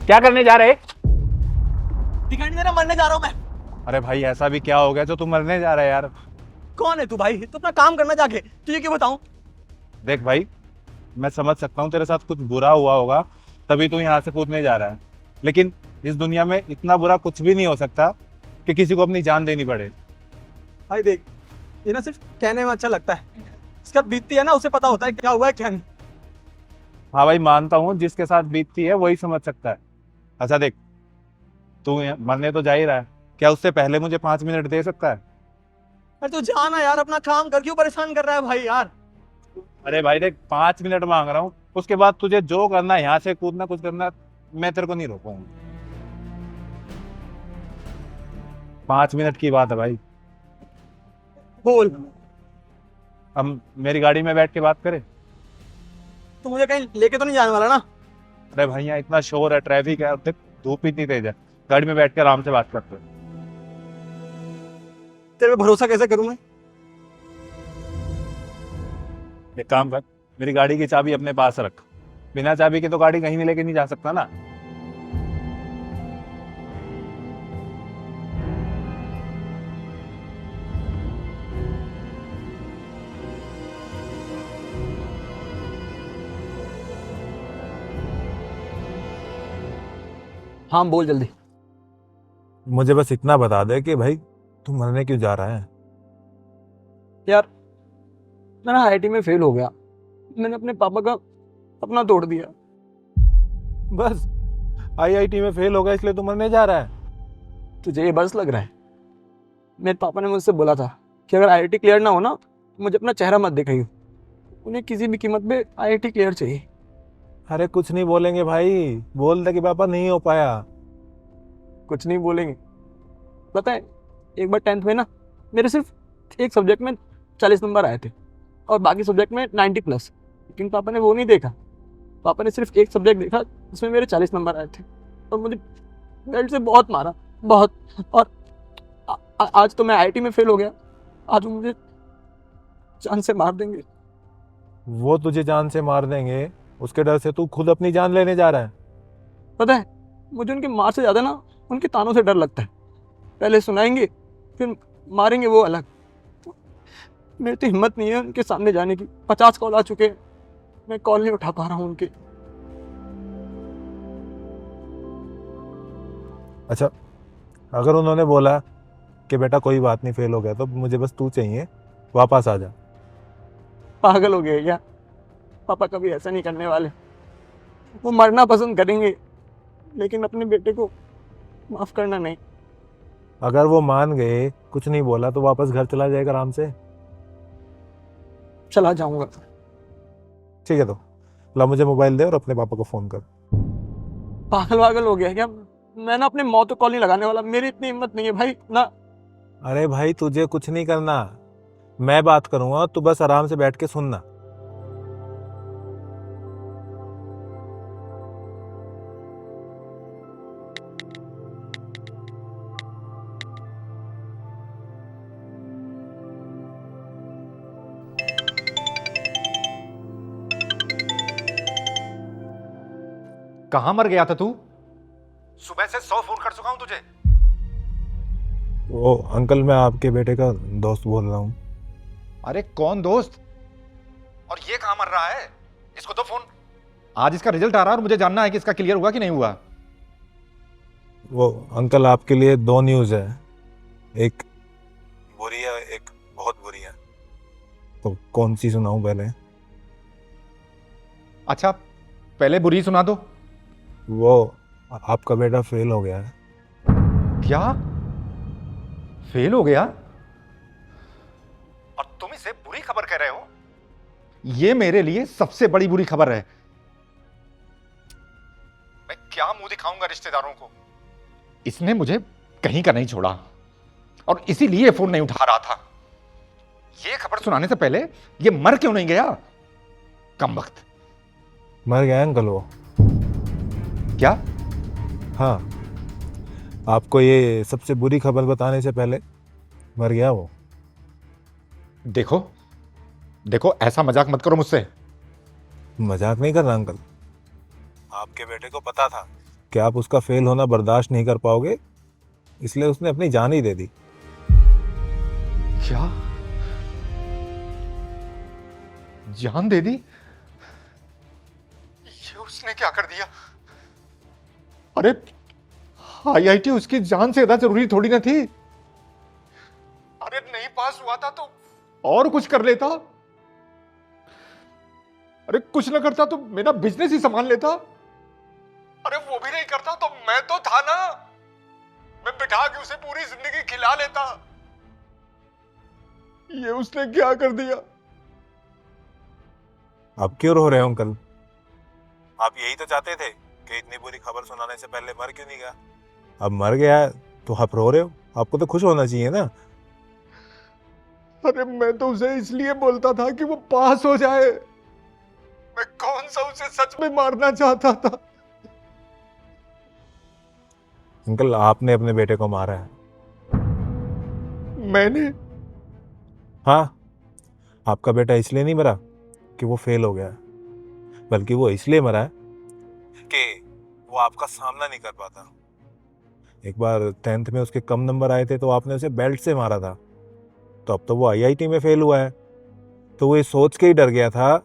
क्या करने जा रहे? दिखाई नहीं दे रहा, मरने जा रहा हूँ मैं। अरे भाई ऐसा भी क्या हो गया जो तू मरने जा रहा है यार? कौन है तू भाई? तू अपना काम करना जाके, तुझे क्यों बताऊं? देख भाई, मैं समझ सकता हूँ तेरे साथ कुछ बुरा हुआ होगा तभी तू यहाँ से कूदने जा रहा है, लेकिन इस दुनिया में इतना बुरा कुछ भी नहीं हो सकता कि किसी को अपनी जान देनी पड़े। भाई देख, ये ना सिर्फ कहने में अच्छा लगता है, इसका बीतती है ना उसे पता होता है क्या हुआ है क्या नहीं। हाँ भाई मानता हूँ, जिसके साथ बीतती है वही समझ सकता है। अच्छा देख, तू मरने तो जा ही रहा है, क्या उससे पहले मुझे 5 मिनट दे सकता है? अरे तू जाना यार, अपना काम कर, क्यों परेशान कर रहा है भाई यार? अरे भाई देख, 5 मिनट मांग रहा हूँ, उसके बाद तुझे जो करना है, यहाँ से कूदना कुछ करना, मैं तेरे को नहीं रोकूंगा। 5 मिनट की बात है भाई। बोल। हम मेरी गाड़ी में बैठ के बात करें? तू मुझे कहीं लेके तो नहीं जाने वाला ना? अरे भाई यहाँ इतना शोर है, ट्रैफिक है, और देख धूप इतनी तेज है, गाड़ी में बैठ के आराम से बात करते हैं। तेरे पे भरोसा कैसे करूं मैं? एक काम कर, मेरी गाड़ी की चाबी अपने पास रख, बिना चाबी के तो गाड़ी कहीं भी लेके नहीं जा सकता ना। हाँ बोल जल्दी। मुझे बस इतना बता दे कि भाई तू मरने क्यों जा रहा है? यार मैं ना आईआईटी में फेल हो गया, मैंने अपने पापा का सपना तोड़ दिया। बस आईआईटी में फेल हो गया इसलिए तू मरने जा रहा है? तुझे ये बस लग रहा है? मेरे पापा ने मुझसे बोला था कि अगर आईआईटी क्लियर ना हो ना तो मुझे अपना चेहरा मत दिखाइयो, उन्हें किसी भी कीमत पे आईआईटी क्लियर चाहिए। अरे कुछ नहीं बोलेंगे भाई, बोल दे कि पापा नहीं हो पाया। कुछ नहीं बोलेंगे? पता है, एक बार 10th में ना मेरे सिर्फ एक सब्जेक्ट में 40 नंबर आए थे और बाकी सब्जेक्ट में 90+, लेकिन पापा ने वो नहीं देखा। पापा ने सिर्फ एक सब्जेक्ट देखा जिसमें मेरे 40 नंबर आए थे और मुझे बेल्ट से बहुत मारा, बहुत। और आज तो मैं आईआईटी में फेल हो गया, आज वो मुझे जान से मार देंगे। वो तुझे जान से मार देंगे, उसके डर से तू खुद अपनी जान लेने जा रहा है? पता है, मुझे उनकी मार से ज़्यादा ना उनके तानों से डर लगता है। पहले सुनाएंगे फिर मारेंगे, वो अलग। मेरी तो हिम्मत नहीं है उनके सामने जाने की। 50 कॉल आ चुके, मैं कॉल नहीं उठा पा रहा हूँ उनके। अच्छा, अगर उन्होंने बोला कि बेटा कोई बात नहीं फेल हो गया तो मुझे बस तू चाहिए, वापस आ जा। पागल हो गए क्या? पापा कभी ऐसा नहीं करने वाले। वो मरना पसंद करेंगे लेकिन अपने बेटे को माफ करना नहीं। अगर वो मान गए, कुछ नहीं बोला, तो वापस घर चला जाएगा आराम से। चला जाऊंगा। ठीक है तो ला मुझे मोबाइल दे और अपने पापा को फोन कर। पागल वागल हो गया क्या? मैं ना अपने मौत को कॉल नहीं लगाने वाला, मेरी इतनी हिम्मत नहीं है भाई ना। अरे भाई तुझे कुछ नहीं करना, मैं बात करूंगा, तू बस आराम से बैठ के सुनना। कहां मर गया था तू? सुबह से 100 फोन कर चुका हूं तुझे। वो अंकल, मैं आपके बेटे का दोस्त बोल रहा हूँ। अरे कौन दोस्त? और ये कहां मर रहा है? इसको तो फोन। आज इसका रिजल्ट आ रहा है और मुझे जानना है कि इसका क्लियर हुआ कि नहीं हुआ। वो अंकल, आपके लिए 2 न्यूज़ है, एक बुरी है, एक बहुत बुरी है, तो कौन सी सुनाऊं पहले? अच्छा, पहले बुरी सुना दो। वो आपका बेटा फेल हो गया है। क्या? फेल हो गया? और तुम इसे बुरी खबर कह रहे हो? यह मेरे लिए सबसे बड़ी बुरी खबर है। मैं क्या मुंह दिखाऊंगा रिश्तेदारों को? इसने मुझे कहीं का नहीं छोड़ा और इसीलिए फोन नहीं उठा रहा था। यह खबर सुनाने से पहले यह मर क्यों नहीं गया? कमबख्त। मर गया अंकल वो। क्या? हाँ, आपको ये सबसे बुरी खबर बताने से पहले मर गया वो। देखो देखो, ऐसा मजाक मत करो मुझसे। मजाक नहीं कर रहा अंकल, आपके बेटे को पता था कि आप उसका फेल होना बर्दाश्त नहीं कर पाओगे, इसलिए उसने अपनी जान ही दे दी। क्या? जान दे दी? ये उसने क्या कर दिया? अरे आईआईटी उसकी जान से ज्यादा जरूरी थोड़ी ना थी। अरे नहीं पास हुआ था तो और कुछ कर लेता। अरे कुछ ना करता तो मेरा बिजनेस ही संभाल लेता। अरे वो भी नहीं करता तो मैं तो था ना, मैं बिठा के उसे पूरी जिंदगी खिला लेता। ये उसने क्या कर दिया? आप क्यों रो रहे हो अंकल? आप यही तो चाहते थे कि इतनी बुरी खबर सुनाने से पहले मर क्यों नहीं गया। अब मर गया है तो आप रो रहे हो, आपको तो खुश होना चाहिए ना। अरे मैं तो उसे इसलिए बोलता था कि वो पास हो जाए। मैं कौन सा उसे सच में मारना चाहता था। अंकल आपने अपने बेटे को मारा है। मैंने? हाँ, आपका बेटा इसलिए नहीं मरा कि वो फेल हो गया, बल्कि वो इसलिए मरा है कि वो आपका सामना नहीं कर पाता। एक बार 10th में उसके कम नंबर आए थे तो आपने उसे बेल्ट से मारा था, तो अब तो वो आईआईटी में फेल हुआ है। तो वो ये सोच के ही डर गया था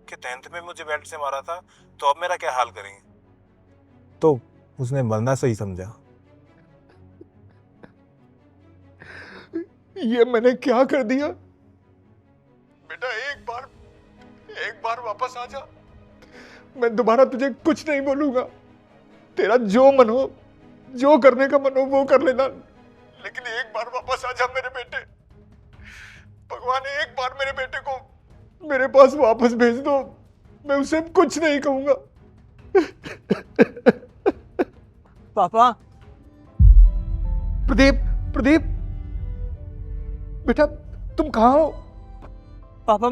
कि 10th में मुझे बेल्ट से मारा था तो अब मेरा क्या हाल करेंगे, तो उसने मरना सही समझा। ये मैंने क्या कर दिया? बेटा एक बार वापस आ जा। मैं दोबारा तुझे कुछ नहीं बोलूंगा। तेरा जो मन हो, जो करने का मन हो वो कर लेना, लेकिन एक बार वापस आ जा मेरे बेटे। भगवान एक बार मेरे बेटे को मेरे पास वापस भेज दो। मैं उसे कुछ नहीं कहूंगा। पापा, प्रदीप, प्रदीप, बेटा तुम कहाँ हो? पापा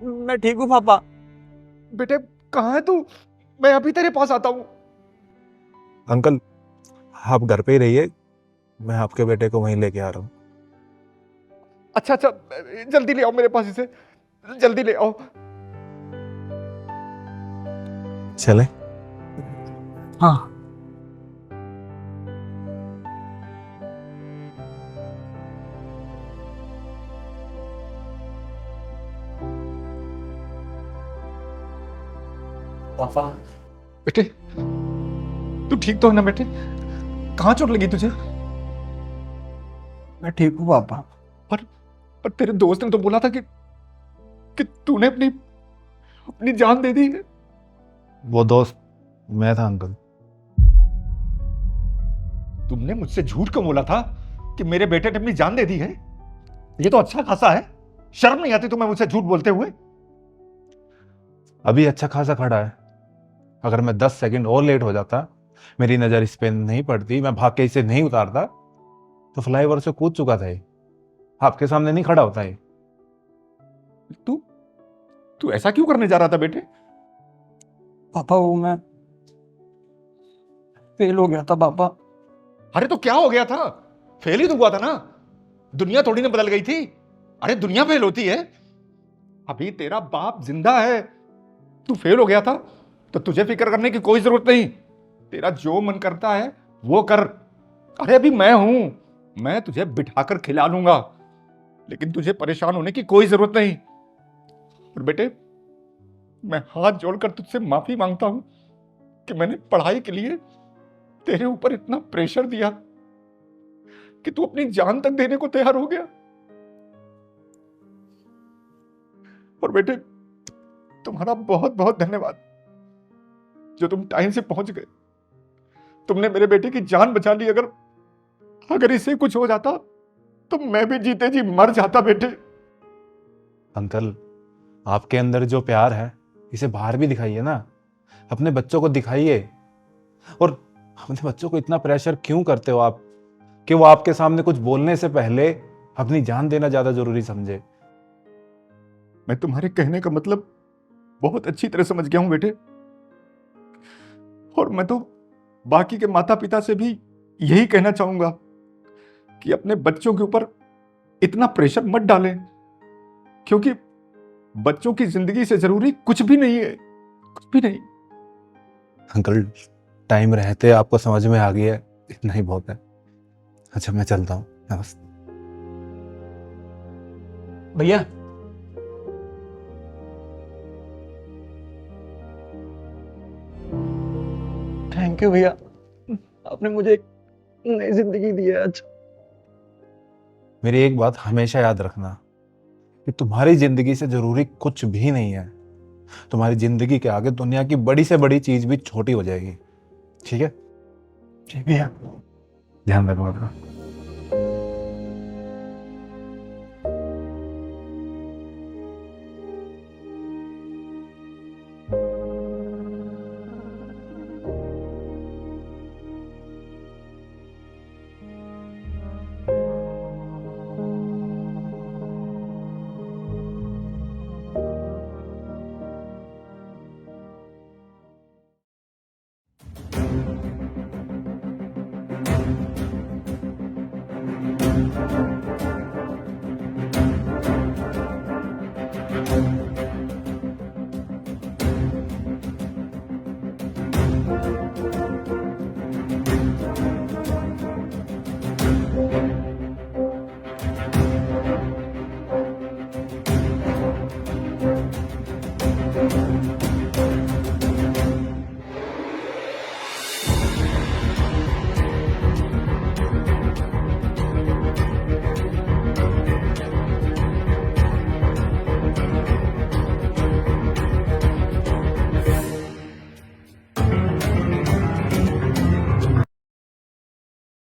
मैं ठीक हूँ पापा। बेटे कहाँ है तू? मैं अभी तेरे पास आता हूँ। अंकल आप घर पे ही रहिए, मैं आपके बेटे को वहीं लेके आ रहा हूँ। अच्छा अच्छा, जल्दी ले आओ मेरे पास इसे, जल्दी ले आओ। चले? हाँ। पापा, बेटे तू ठीक तो है ना बेटे? कहाँ चोट लगी तुझे? मैं ठीक हूँ पापा। पर तेरे दोस्त ने तो बोला था कि तूने अपनी जान दे दी है। वो दोस्त मैं था अंकल। तुमने मुझसे झूठ क्यों बोला था कि मेरे बेटे ने अपनी जान दे दी है? ये तो अच्छा खासा है, शर्म नहीं आती तुम्हें मुझसे झूठ बोलते हुए? अभी अच्छा खासा खड़ा है, अगर मैं 10 सेकंड और लेट हो जाता, मेरी नजर इस पे नहीं पड़ती, मैं भाग के इसे नहीं उतारता, तो फ्लाईओवर से कूद चुका था ये, आपके सामने नहीं खड़ा होता ये। तू ऐसा क्यों करने जा रहा था बेटे? पापा वो मैं फेल हो गया था पापा। अरे तो क्या हो गया था? फेल ही तो हुआ था ना, दुनिया थोड़ी ना बदल गई थी। अरे दुनिया फेल होती है, अभी तेरा बाप जिंदा है। तू फेल हो गया था तो तुझे फिक्र करने की कोई जरूरत नहीं। तेरा जो मन करता है वो कर। अरे अभी मैं हूं, मैं तुझे बिठाकर खिला लूंगा, लेकिन तुझे परेशान होने की कोई जरूरत नहीं। और बेटे मैं हाथ जोड़कर तुझसे माफी मांगता हूं कि मैंने पढ़ाई के लिए तेरे ऊपर इतना प्रेशर दिया कि तू अपनी जान तक देने को तैयार हो गया। और बेटे तुम्हारा बहुत बहुत धन्यवाद, जो तुम टाइम से पहुंच गए। तुमने मेरे बेटे की जान बचा ली। अगर इसे कुछ हो जाता तो मैं भी जीते जी मर जाता बेटे। अंकल आपके अंदर जो प्यार है इसे बाहर भी दिखाइए ना, अपने बच्चों को दिखाइए। और अपने बच्चों को इतना प्रेशर क्यों करते हो आप कि वो आपके सामने कुछ बोलने से पहले अपनी जान देना ज्यादा जरूरी समझे। मैं तुम्हारे कहने का मतलब बहुत अच्छी तरह समझ गया हूं बेटे, और मैं तो बाकी के माता पिता से भी यही कहना चाहूंगा कि अपने बच्चों के ऊपर इतना प्रेशर मत डालें, क्योंकि बच्चों की जिंदगी से जरूरी कुछ भी नहीं है, कुछ भी नहीं। अंकल टाइम रहते आपको समझ में आ गया है, इतना ही बहुत है। अच्छा मैं चलता हूँ, नमस्ते। भैया थैंक यू भैया, आपने मुझे एक नई जिंदगी दी है आज। मेरी एक बात हमेशा याद रखना कि तुम्हारी जिंदगी से जरूरी कुछ भी नहीं है। तुम्हारी जिंदगी के आगे दुनिया की बड़ी से बड़ी चीज भी छोटी हो जाएगी। ठीक है? जी भैया। ध्यान रखो अपना।